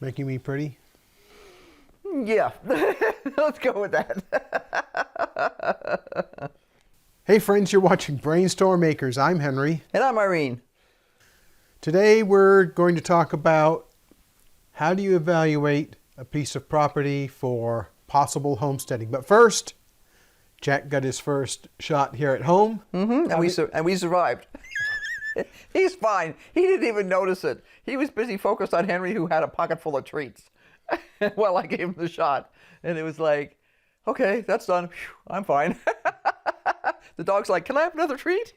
Making me pretty? Yeah, let's go with that. Hey friends, you're watching BrainStormAcres. I'm Henry. And I'm Irene. Today we're going to talk about how do you evaluate a piece of property for possible homesteading. But first, Jack got his first shot here at home. And we survived. He's fine. He didn't even notice it. He was busy focused on Henry, who had a pocket full of treats. Well, I gave him the shot, and it was like, okay, that's done. Whew, I'm fine. The dog's like, can I have another treat?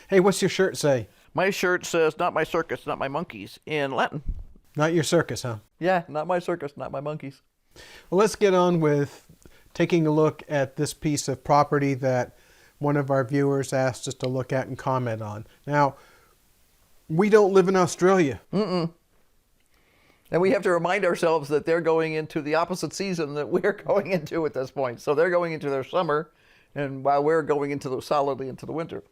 Hey, what's your shirt say? My shirt says, not my circus, not my monkeys, in Latin. Not your circus, huh? Yeah, not my circus, not my monkeys. Well, let's get on with taking a look at this piece of property that one of our viewers asked us to look at and comment on. Now, we don't live in Australia. And we have to remind ourselves that they're going into the opposite season that we're going into at this point. So they're going into their summer, and while we're going solidly into the winter.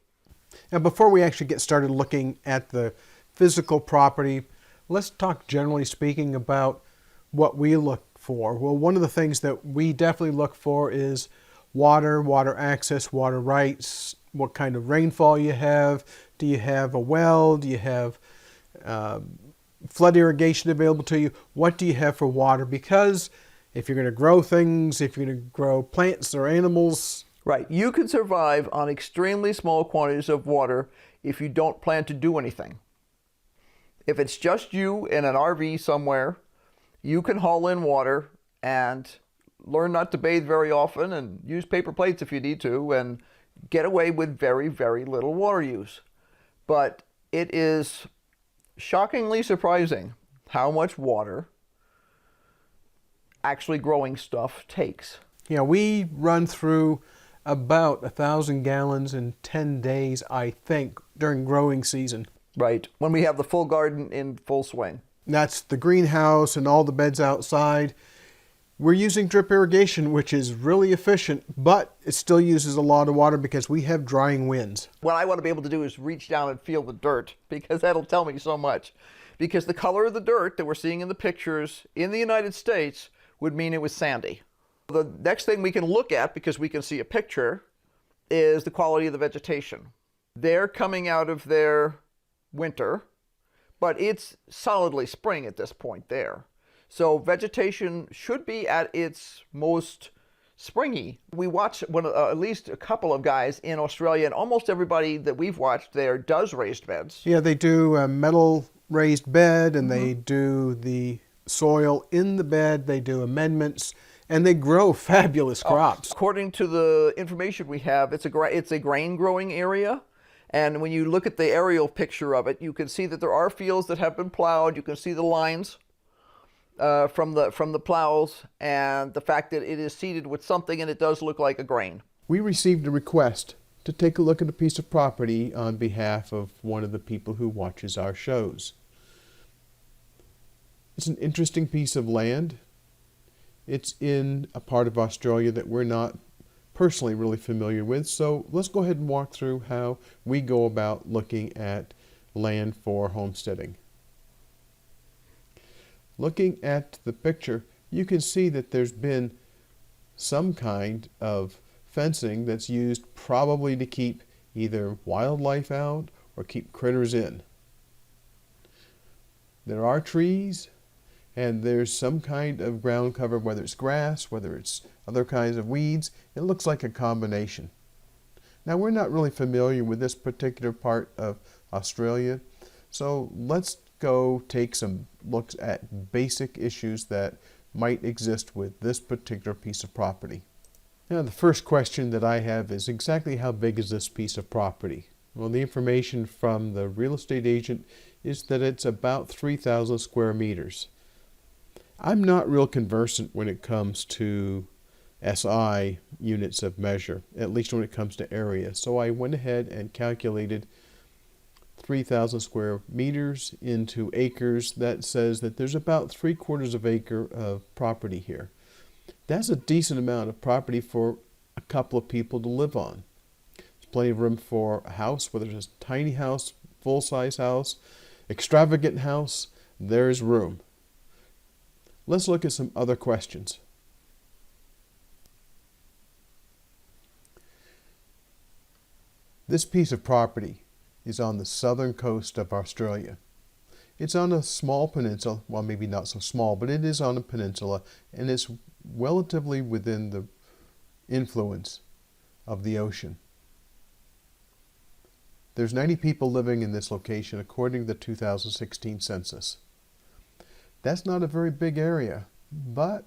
Now, before we actually get started looking at the physical property, let's talk generally speaking about what we look for. Well, one of the things that we definitely look for is water, water access, water rights, what kind of rainfall you have. Do you have a well? Do you have flood irrigation available to you? What do you have for water? Because if you're going to grow things, if you're going to grow plants or animals... Right. You can survive on extremely small quantities of water if you don't plan to do anything. If it's just you in an RV somewhere, you can haul in water and learn not to bathe very often and use paper plates if you need to and get away with very, very little water use. But it is shockingly surprising how much water actually growing stuff takes. Yeah, we run through about 1,000 gallons in 10 days, I think, during growing season. Right, when we have the full garden in full swing. That's the greenhouse and all the beds outside. We're using drip irrigation, which is really efficient, but it still uses a lot of water because we have drying winds. What I want to be able to do is reach down and feel the dirt, because that'll tell me so much. Because the color of the dirt that we're seeing in the pictures in the United States would mean it was sandy. The next thing we can look at, because we can see a picture, is the quality of the vegetation. They're coming out of their winter, but it's solidly spring at this point there. So vegetation should be at its most springy. We watch at least a couple of guys in Australia, and almost everybody that we've watched there does raised beds. Yeah, they do a metal raised bed, and they do the soil in the bed. They do amendments. And they grow fabulous crops. According to the information we have, it's a grain growing area. And when you look at the aerial picture of it, you can see that there are fields that have been plowed. You can see the lines from the plows, and the fact that it is seeded with something, and it does look like a grain. We received a request to take a look at a piece of property on behalf of one of the people who watches our shows. It's an interesting piece of land. It's in a part of Australia that we're not personally really familiar with, so let's go ahead and walk through how we go about looking at land for homesteading. Looking at the picture, you can see that there's been some kind of fencing that's used probably to keep either wildlife out or keep critters in. There are trees, and there's some kind of ground cover, whether it's grass, whether it's other kinds of weeds. It looks like a combination. Now, we're not really familiar with this particular part of Australia, so let's go take some looks at basic issues that might exist with this particular piece of property. Now, the first question that I have is exactly how big is this piece of property? Well, the information from the real estate agent is that it's about 3,000 square meters. I'm not real conversant when it comes to SI units of measure, at least when it comes to area. So I went ahead and calculated 3,000 square meters into acres, that says that there's about 3/4 of acre of property here. That's a decent amount of property for a couple of people to live on. There's plenty of room for a house, whether it's a tiny house, full-size house, extravagant house, there's room. Let's look at some other questions. This piece of property is on the southern coast of Australia. It's on a small peninsula, well, maybe not so small, but it is on a peninsula, and it's relatively within the influence of the ocean. There's 90 people living in this location according to the 2016 census. That's not a very big area, but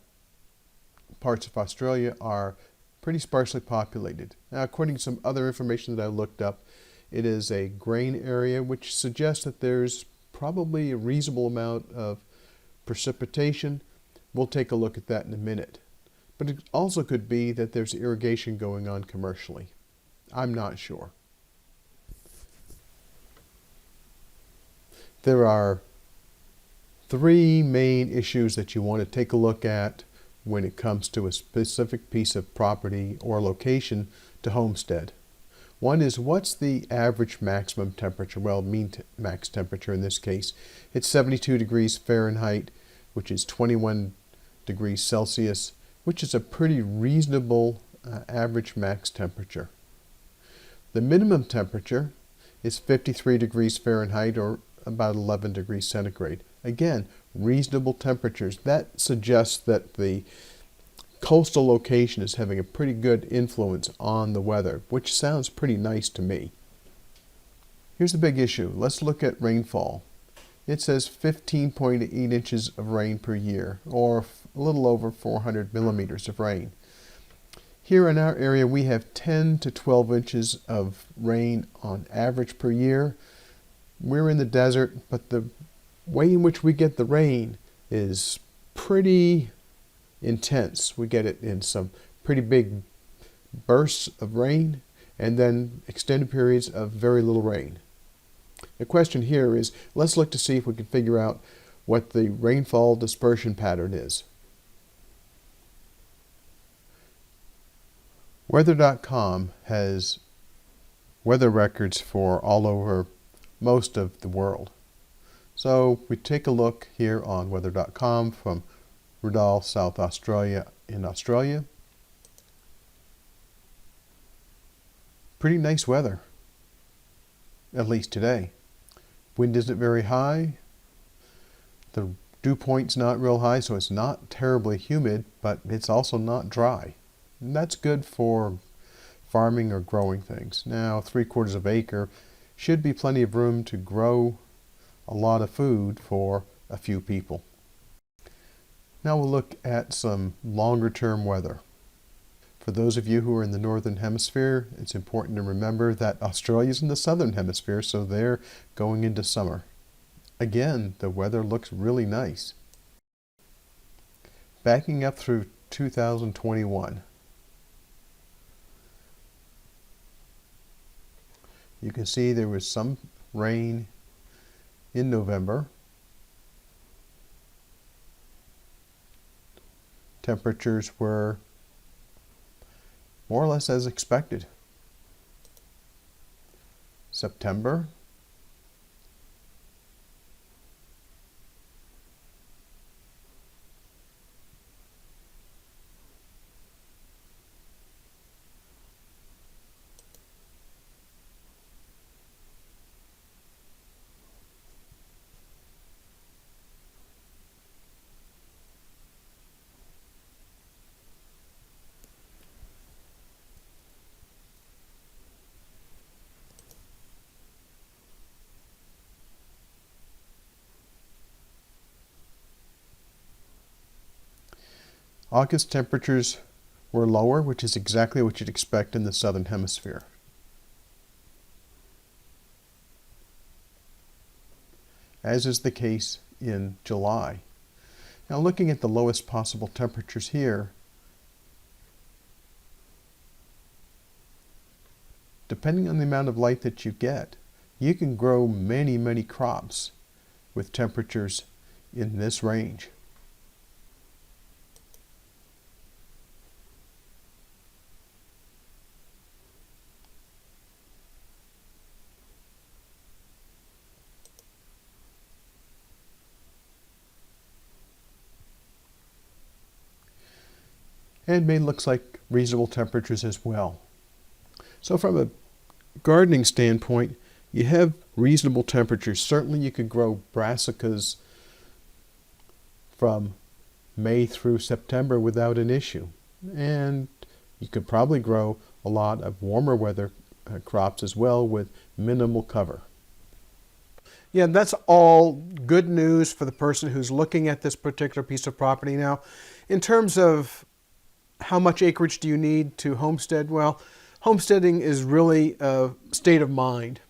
parts of Australia are pretty sparsely populated. Now, according to some other information that I looked up, it is a grain area, which suggests that there's probably a reasonable amount of precipitation. We'll take a look at that in a minute. But it also could be that there's irrigation going on commercially. I'm not sure. There are three main issues that you want to take a look at when it comes to a specific piece of property or location to homestead. One is, what's the average maximum temperature? Well, max temperature in this case. It's 72 degrees Fahrenheit, which is 21 degrees Celsius, which is a pretty reasonable average max temperature. The minimum temperature is 53 degrees Fahrenheit, or about 11 degrees centigrade. Again, reasonable temperatures. That suggests that the coastal location is having a pretty good influence on the weather, which sounds pretty nice to me. Here's the big issue. Let's look at rainfall. It says 15.8 inches of rain per year, or a little over 400 millimeters of rain. Here in our area, we have 10 to 12 inches of rain on average per year. We're in the desert, but the way in which we get the rain is pretty intense. We get it in some pretty big bursts of rain, and then extended periods of very little rain. The question here is, let's look to see if we can figure out what the rainfall dispersion pattern is. Weather.com has weather records for all over most of the world. So we take a look here on weather.com from Rudall, South Australia in Australia. Pretty nice weather, at least today. Wind isn't very high. The dew point's not real high, so it's not terribly humid, but it's also not dry. And that's good for farming or growing things. Now, 3/4 of acre should be plenty of room to grow a lot of food for a few people. Now we'll look at some longer term weather. For those of you who are in the northern hemisphere, it's important to remember that Australia's in the southern hemisphere, so they're going into summer. Again, the weather looks really nice. Backing up through 2021. You can see there was some rain in November. Temperatures were more or less as expected. September. August temperatures were lower, which is exactly what you'd expect in the southern hemisphere. As is the case in July. Now, looking at the lowest possible temperatures here, depending on the amount of light that you get, you can grow many, many crops with temperatures in this range. And Maine looks like reasonable temperatures as well. So from a gardening standpoint, you have reasonable temperatures. Certainly you could grow brassicas from May through September without an issue. And you could probably grow a lot of warmer weather crops as well with minimal cover. Yeah, that's all good news for the person who's looking at this particular piece of property now. In terms of how much acreage do you need to homestead? Well, homesteading is really a state of mind.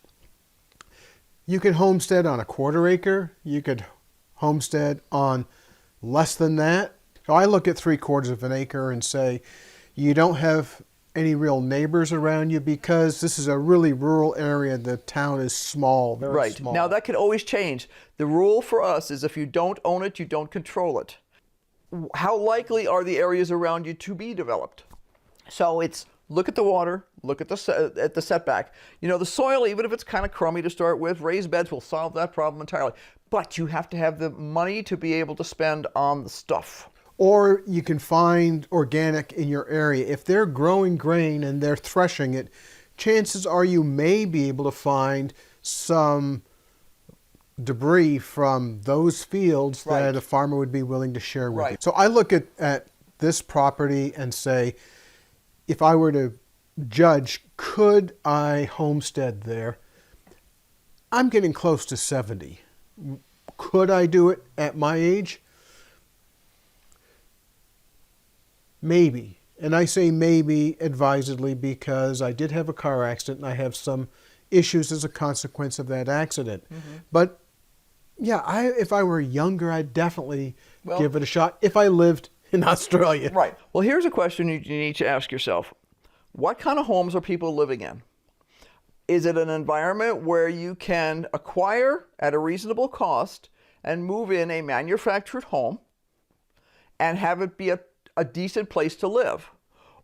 You can homestead on a 1/4 acre. You could homestead on less than that. So I look at 3/4 of an acre and say, you don't have any real neighbors around you because this is a really rural area. The town is small, very small. Now that could always change. The rule for us is if you don't own it, you don't control it. How likely are the areas around you to be developed? So it's look at the water, look at the setback. You know, the soil, even if it's kind of crummy to start with, raised beds will solve that problem entirely. But you have to have the money to be able to spend on the stuff. Or you can find organic in your area. If they're growing grain and they're threshing it, chances are you may be able to find some debris from those fields that a farmer would be willing to share with you. So I look at this property and say, if I were to judge, could I homestead there? I'm getting close to 70. Could I do it at my age? Maybe. And I say maybe advisedly because I did have a car accident and I have some issues as a consequence of that accident. But yeah, if I were younger, I'd definitely give it a shot if I lived in Australia. Right. Well, here's a question you need to ask yourself. What kind of homes are people living in? Is it an environment where you can acquire at a reasonable cost and move in a manufactured home and have it be a decent place to live?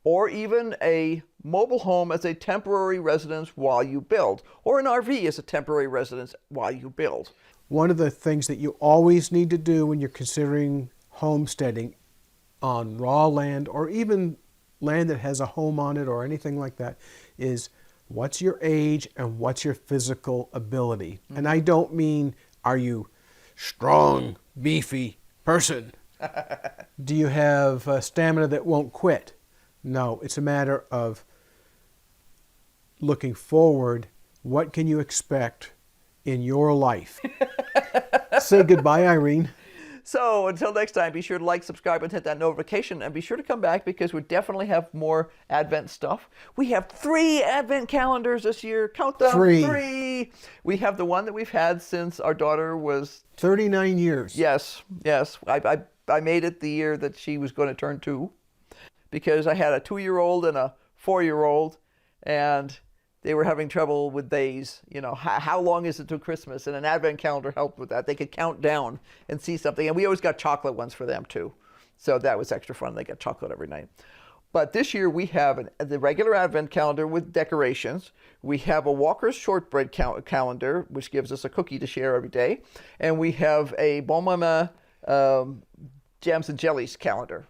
Or even a mobile home as a temporary residence while you build, or an RV as a temporary residence while you build? One of the things that you always need to do when you're considering homesteading on raw land or even land that has a home on it or anything like that is what's your age and what's your physical ability. And I don't mean are you strong, beefy person? Do you have stamina that won't quit? No, it's a matter of looking forward. What can you expect in your life? Say goodbye, Irene. So until next time, be sure to like, subscribe, and hit that notification. And be sure to come back because we definitely have more Advent stuff. We have 3 Advent calendars this year. Count them. 3. We have the one that we've had since our daughter was 39 years. Yes, yes. I made it the year that she was going to turn 2 because I had a 2-year-old and a 4-year-old, and they were having trouble with days. You know, how long is it till Christmas? And an Advent calendar helped with that. They could count down and see something. And we always got chocolate ones for them too. So that was extra fun. They got chocolate every night. But this year we have the regular Advent calendar with decorations. We have a Walker's shortbread calendar, which gives us a cookie to share every day. And we have a Bon Mama jams and jellies calendar.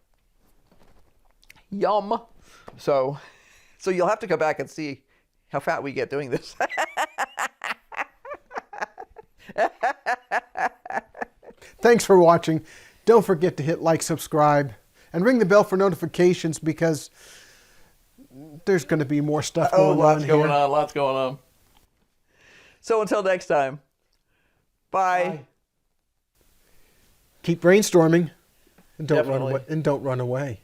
Yum. So you'll have to come back and see how fat we get doing this. Thanks for watching. Don't forget to hit like, subscribe, and ring the bell for notifications because there's going to be more stuff going on here. Lots going on. So until next time, bye. Keep brainstorming and don't run away.